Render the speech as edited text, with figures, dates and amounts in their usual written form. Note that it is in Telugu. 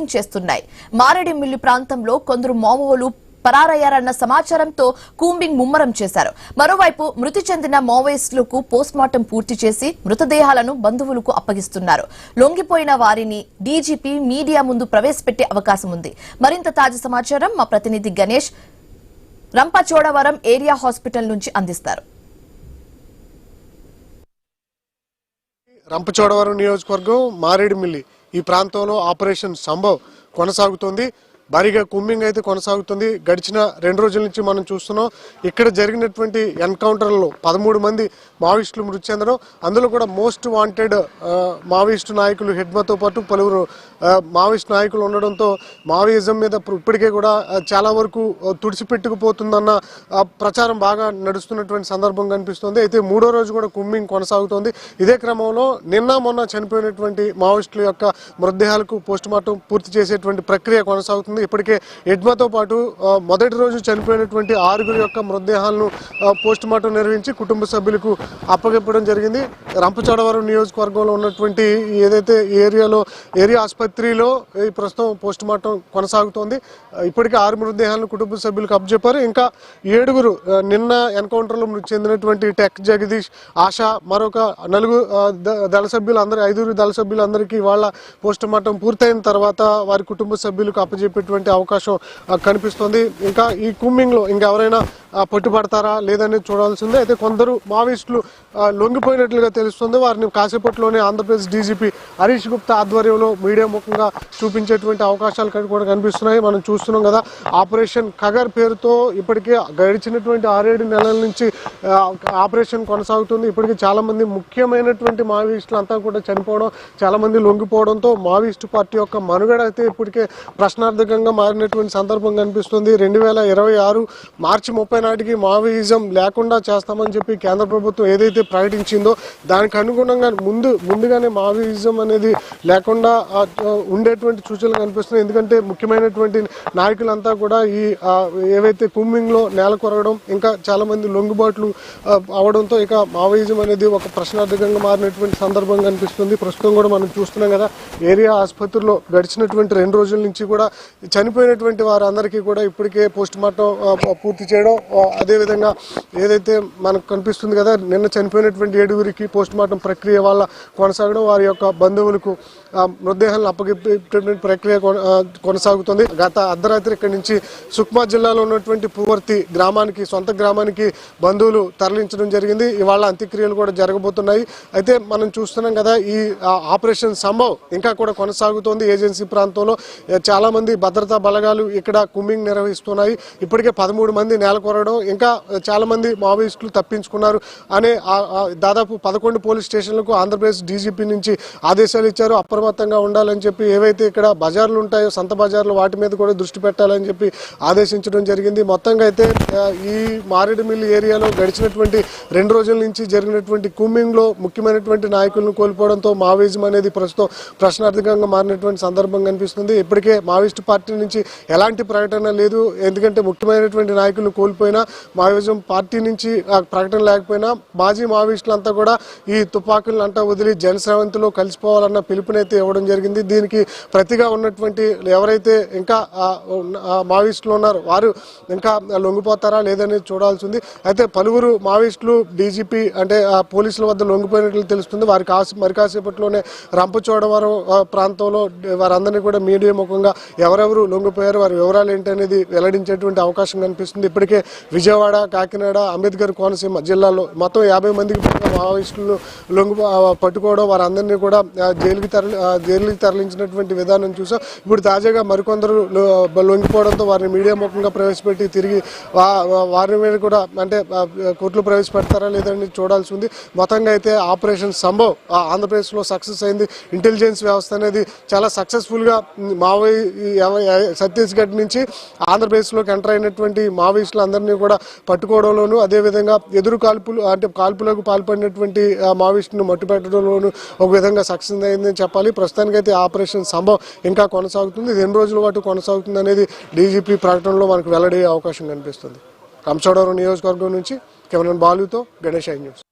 కూంబింగ్ చేస్తున్నాయి. మారేడుమిల్లి ప్రాంతంలో కొందరు మావోలు పరారయ్యారన్న సమాచారంతో కూంబింగ్ ముమ్మరం చేశారు. మరోవైపు మృతి చెందిన మావోయిస్టులకు పోస్ట్మార్టం పూర్తి చేసి మృతదేహాలను బంధువులకు అప్పగిస్తున్నారు. లొంగిపోయిన వారిని డీజీపీ మీడియా ముందు ప్రవేశపెట్టే అవకాశం ఉంది. మరింత తాజా సమాచారం మా ప్రతినిధి గణేష్ రంపచోడవరం ఏరియా హాస్పిటల్ నుంచి అందిస్తారు. రంపచోడవరం నియోజకవర్గం మారేడుమిల్లి ఈ ప్రాంతంలో ఆపరేషన్ సంభవ్ కొనసాగుతోంది. భారీగా కూంబింగ్ అయితే కొనసాగుతుంది. గడిచిన 2 రోజుల నుంచి మనం చూస్తున్నాం. ఇక్కడ జరిగినటువంటి ఎన్కౌంటర్లో 13 మంది మావోయిస్టులు మృతి చెందడం, అందులో కూడా మోస్ట్ వాంటెడ్ మావోయిస్టు నాయకులు హెడ్మతో పాటు పలువురు మావోయిస్టు నాయకులు ఉండడంతో మావోయిజం మీద ఇప్పటికే కూడా చాలా వరకు తుడిచిపెట్టుకుపోతుందన్న ప్రచారం బాగా నడుస్తున్నటువంటి సందర్భం కనిపిస్తుంది. అయితే 3వ రోజు కూడా కూంబింగ్ కొనసాగుతోంది. ఇదే క్రమంలో మొన్న చనిపోయినటువంటి మావోయిస్టుల యొక్క మృతదేహాలకు పోస్టుమార్టం పూర్తి చేసేటువంటి ప్రక్రియ కొనసాగుతుంది. ఇప్పటికే ఎడ్మతో పాటు మొదటి రోజు చనిపోయినటువంటి 6 యొక్క మృతదేహాలను పోస్టుమార్టం నిర్వహించి కుటుంబ సభ్యులకు అప్పగించడం జరిగింది. రంపచోడవరం నియోజకవర్గంలో ఉన్నటువంటి ఏదైతే ఏరియా ఆసుపత్రిలో ఈ ప్రస్తుతం పోస్టుమార్టం కొనసాగుతోంది. ఇప్పటికే 6 మృతదేహాలను కుటుంబ సభ్యులకు అప్పచెప్పారు. ఇంకా 7 నిన్న ఎన్కౌంటర్లో మృతి చెందినటువంటి టెక్ జగదీష్, ఆశా, మరొక 4 దళ సభ్యులందరూ 5 దళ సభ్యులందరికీ వాళ్ళ పోస్టుమార్టం పూర్తయిన తర్వాత వారి కుటుంబ సభ్యులకు అప్పచెప్పేటువంటి అవకాశం కనిపిస్తోంది. ఇంకా ఈ కూంబింగ్ లో ఇంకెవరైనా పట్టుబడతారా లేదని చూడాల్సిందే. అయితే కొందరు మావోయిస్టులు లొంగిపోయినట్లుగా తెలుస్తుంది. వారిని కాసేపట్లోనే ఆంధ్రప్రదేశ్ డీజీపీ హరీష్ గుప్తా ఆధ్వర్యంలో మీడియా ముఖంగా చూపించేటువంటి అవకాశాలు కూడా కనిపిస్తున్నాయి. మనం చూస్తున్నాం కదా, ఆపరేషన్ ఖగర్ పేరుతో ఇప్పటికే గడిచినటువంటి 6-7 నెలల నుంచి ఆపరేషన్ కొనసాగుతుంది. ఇప్పటికే చాలా మంది ముఖ్యమైనటువంటి మావోయిస్టులు అంతా కూడా చనిపోవడం, చాలా మంది లొంగిపోవడంతో మావోయిస్టు పార్టీ యొక్క మనుగడ అయితే ఇప్పటికే ప్రశ్నార్థకంగా మారినటువంటి సందర్భం కనిపిస్తుంది. 2026 మార్చి 30 నాటికి మావోయిజం లేకుండా చేస్తామని చెప్పి కేంద్ర ప్రభుత్వం ఏదైతే ప్రకటించిందో దానికి అనుగుణంగా ముందుగానే మావోయిజం అనేది లేకుండా ఉండేటువంటి సూచనలు కనిపిస్తున్నాయి. ఎందుకంటే ముఖ్యమైనటువంటి నాయకులంతా కూడా ఈ ఏవైతే కూంబింగ్ లో నేల కొరగడం, ఇంకా చాలా మంది లొంగుబాట్లు అవడంతో ఇక మావోయిజం అనేది ఒక ప్రశ్నార్థకంగా మారినటువంటి సందర్భం కనిపిస్తుంది. ప్రస్తుతం కూడా మనం చూస్తున్నాం కదా, ఏరియా ఆసుపత్రిలో గడిచినటువంటి 2 రోజుల నుంచి కూడా చనిపోయినటువంటి వారందరికీ కూడా ఇప్పటికే పోస్టుమార్టం పూర్తి చేయడం, అదేవిధంగా ఏదైతే మనకు కనిపిస్తుంది కదా, నిన్న చనిపోయినటువంటి 7 పోస్టుమార్టం ప్రక్రియ వల్ల కొనసాగడం, వారి యొక్క బంధువులకు మృతదేహాలను అప్పగించేటువంటి ప్రక్రియ కొనసాగుతుంది. గత అర్ధరాత్రి ఇక్కడి నుంచి సుక్మా జిల్లాలో ఉన్నటువంటి పూవర్తి గ్రామానికి, సొంత గ్రామానికి బంధువులు తరలించడం జరిగింది. ఇవాళ అంత్యక్రియలు కూడా జరగబోతున్నాయి. అయితే మనం చూస్తున్నాం కదా, ఈ ఆపరేషన్ సంభవ్ ఇంకా కూడా కొనసాగుతోంది. ఏజెన్సీ ప్రాంతంలో చాలా మంది భద్రతా బలగాలు ఇక్కడ కూంబింగ్ నిర్వహిస్తున్నాయి. ఇప్పటికే 13 మంది నేల కొరగడం, ఇంకా చాలా మంది మావోయిస్టులు తప్పించుకున్నారు అనే దాదాపు 11 పోలీస్ స్టేషన్లకు ఆంధ్రప్రదేశ్ డీజీపీ నుంచి ఆదేశాలు ఇచ్చారు. అప్రమత్తంగా ఉండాలని చెప్పి, ఏవైతే ఇక్కడ బజార్లు ఉంటాయో సంత బజార్లు వాటి మీద కూడా దృష్టి పెట్టాలని చెప్పి ఆదేశించడం జరిగింది. మొత్తంగా అయితే ఈ మారేడుమిల్లి ఏరియాలో గడిచినటువంటి 2 రోజుల నుంచి జరిగినటువంటి కూంబింగ్ లో ముఖ్యమైనటువంటి నాయకులను కోల్పోవడంతో మావోయిజం అనేది ప్రస్తుతం ప్రశ్నార్థకంగా మారినటువంటి సందర్భం కనిపిస్తుంది. ఇప్పటికే మావోయిస్టు పార్టీ నుంచి ఎలాంటి ప్రకటన లేదు. ఎందుకంటే ముఖ్యమైనటువంటి నాయకులను కోల్పోయినా, మావోయిజం పార్టీ నుంచి ప్రకటన లేకపోయినా మాజీ మావోయిస్టులంతా కూడా ఈ తుపాకులను అంతా వదిలి జనస్రవంతిలో కలిసిపోవాలన్న పిలుపునైతే ఇవ్వడం జరిగింది. దీనికి ప్రతిగా ఉన్నటువంటి ఎవరైతే ఇంకా మావోయిస్టులు ఉన్నారో వారు ఇంకా లొంగిపోతారా లేదని చూడాల్సింది. అయితే పలువురు మావోయిస్టులు డీజీపీ అంటే పోలీసుల వద్ద లొంగిపోయినట్లు తెలుస్తుంది. వారికి మరి కాసేపట్లోనే రంపచోడవరం ప్రాంతంలో వారందరినీ కూడా మీడియా ముఖంగా ఎవరెవరు లొంగిపోయారు, వారి వివరాలు ఏంటనేది వెల్లడించేటువంటి అవకాశం కనిపిస్తుంది. ఇప్పటికే విజయవాడ, కాకినాడ, అంబేద్కర్ కోనసీమ జిల్లాలో మొత్తం 50 మందికి పైగా మావోయిస్టులను పట్టుకోవడం, వారందరినీ కూడా జైలుకి తరలించినటువంటి విధానం చూసాం. ఇప్పుడు తాజాగా మరికొందరు లొంగిపోవడంతో వారిని మీడియా ముఖంగా ప్రవేశపెట్టి తిరిగి వారి మీద కూడా అంటే కోర్టులో ప్రవేశపెడతారా లేదని చూడాల్సి ఉంది. మొత్తంగా అయితే ఆపరేషన్ సంభవ్ ఆంధ్రప్రదేశ్లో సక్సెస్ అయింది. ఇంటెలిజెన్స్ వ్యవస్థ అనేది చాలా సక్సెస్ఫుల్గా ఛత్తీస్గఢ్ నుంచి ఆంధ్రప్రదేశ్లోకి ఎంటర్ అయినటువంటి మావోయిస్టులందరినీ కూడా పట్టుకోవడంలోనూ, అదేవిధంగా ఎదురు కాల్పులకు పాల్పడినటువంటి మావోయిస్టును మట్టుపెట్టడంలోనూ ఒక విధంగా సక్సెస్ అయిందని చెప్పాలి. ప్రస్తుతానికైతే ఆపరేషన్ సంభవ్ ఇంకా కొనసాగుతుంది. 2 రోజుల పాటు కొనసాగుతుంది అనేది డీజీపీ ప్రకటనలో మనకు వెల్లడయ్యే అవకాశం కనిపిస్తుంది. రంపచోడవరం నియోజకవర్గం నుంచి కెమెరామెన్ బాలుతో గణేష్ న్యూస్.